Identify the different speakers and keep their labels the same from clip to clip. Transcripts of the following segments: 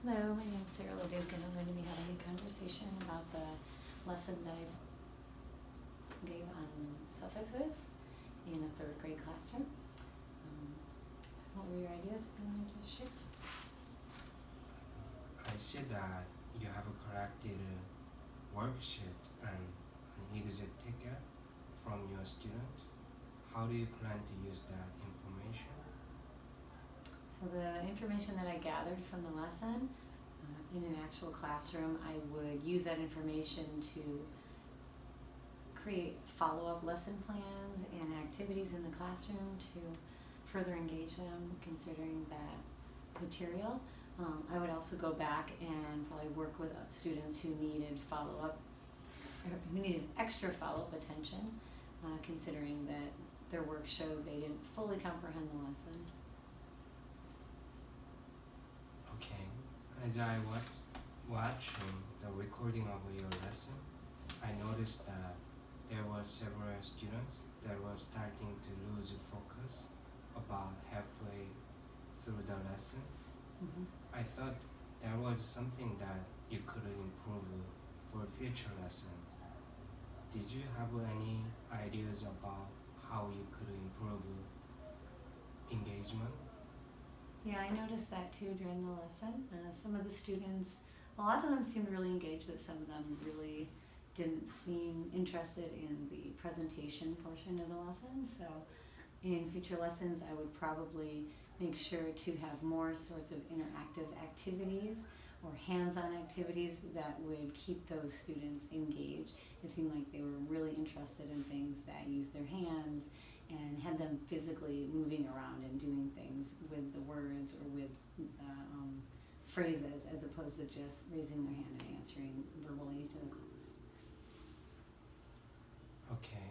Speaker 1: Hello, my name is Sarah LeDuc, and I'm going to be having a conversation about the lesson that I gave on suffixes in a third grade classroom. What were your ideas you wanted to share?
Speaker 2: I see that you have collected a worksheet and an exit ticket from your student. How do you plan to use that information?
Speaker 1: So the information that I gathered from the lesson in an actual classroom, I would use that information to create follow-up lesson plans and activities in the classroom to further engage them considering that material. I would also go back and probably work with students who needed follow-up, or who needed extra follow-up attention, considering that their work showed they didn't fully comprehend the lesson.
Speaker 2: Okay. As I was watching the recording of your lesson, I noticed that there were several students that were starting to lose focus about halfway through the lesson.
Speaker 1: Mm-hmm.
Speaker 2: I thought there was something that you could improve for future lesson. Did you have any ideas about how you could improve engagement?
Speaker 1: Yeah, I noticed that too during the lesson. Some of the students, a lot of them seemed really engaged, but some of them really didn't seem interested in the presentation portion of the lesson. So in future lessons, I would probably make sure to have more sorts of interactive activities or hands-on activities that would keep those students engaged. It seemed like they were really interested in things that used their hands and had them physically moving around and doing things with the words or with phrases, as opposed to just raising their hand and answering verbally to the class.
Speaker 2: Okay.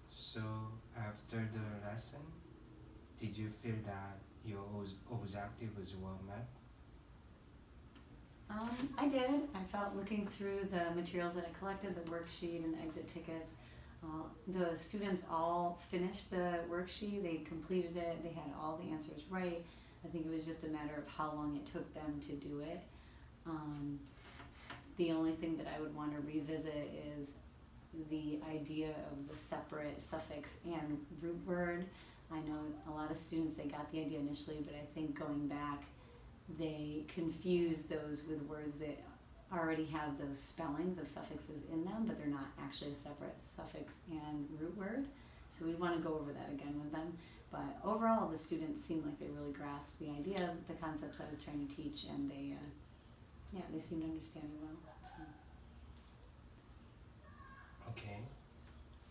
Speaker 2: So after the lesson, did you feel that your objective was well met?
Speaker 1: I did. I felt looking through the materials that I collected, the worksheet and exit tickets, the students all finished the worksheet, they completed it, they had all the answers right. I think it was just a matter of how long it took them to do it. The only thing that I would want to revisit is the idea of the separate suffix and root word. I know a lot of students, they got the idea initially, but I think going back, they confuse those with words that already have those spellings of suffixes in them, but they're not actually a separate suffix and root word. So we want to go over that again with them. But overall, the students seemed like they really grasped the idea, the concepts I was trying to teach, and they seemed to understand it well. So.
Speaker 2: Okay.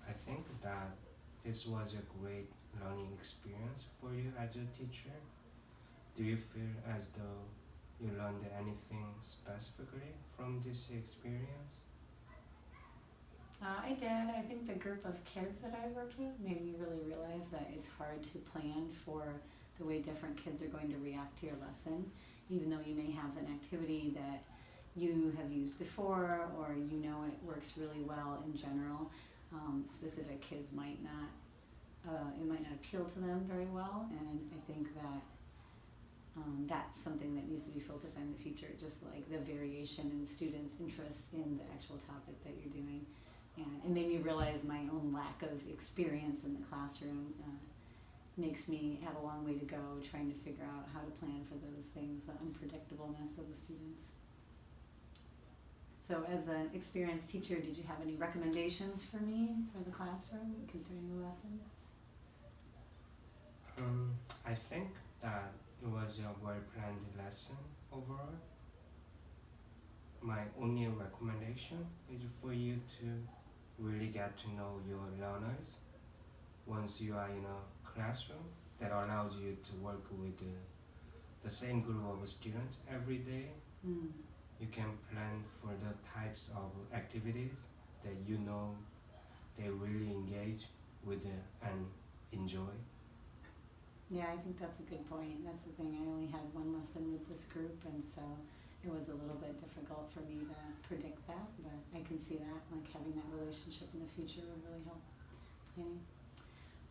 Speaker 2: I think that this was a great learning experience for you as a teacher. Do you feel as though you learned anything specifically from this experience?
Speaker 1: I did. I think the group of kids that I worked with made me really realize that it's hard to plan for the way different kids are going to react to your lesson, even though you may have an activity that you have used before or you know it works really well in general. Specific kids might not, it might not appeal to them very well, and I think that that's something that needs to be focused on in the future, just like the variation in students' interest in the actual topic that you're doing. And it made me realize my own lack of experience in the classroom makes me have a long way to go trying to figure out how to plan for those things, the unpredictableness of the students. So as an experienced teacher, did you have any recommendations for me for the classroom concerning the lesson?
Speaker 2: I think that it was a well-planned lesson overall. My only recommendation is for you to really get to know your learners. Once you are in a classroom, that allows you to work with the same group of students every day. You can plan for the types of activities that you know they really engage with and enjoy.
Speaker 1: Yeah, I think that's a good point. That's the thing. I only had one lesson with this group, and so it was a little bit difficult for me to predict that, but I can see that, like having that relationship in the future would really help planning.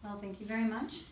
Speaker 1: Well, thank you very much.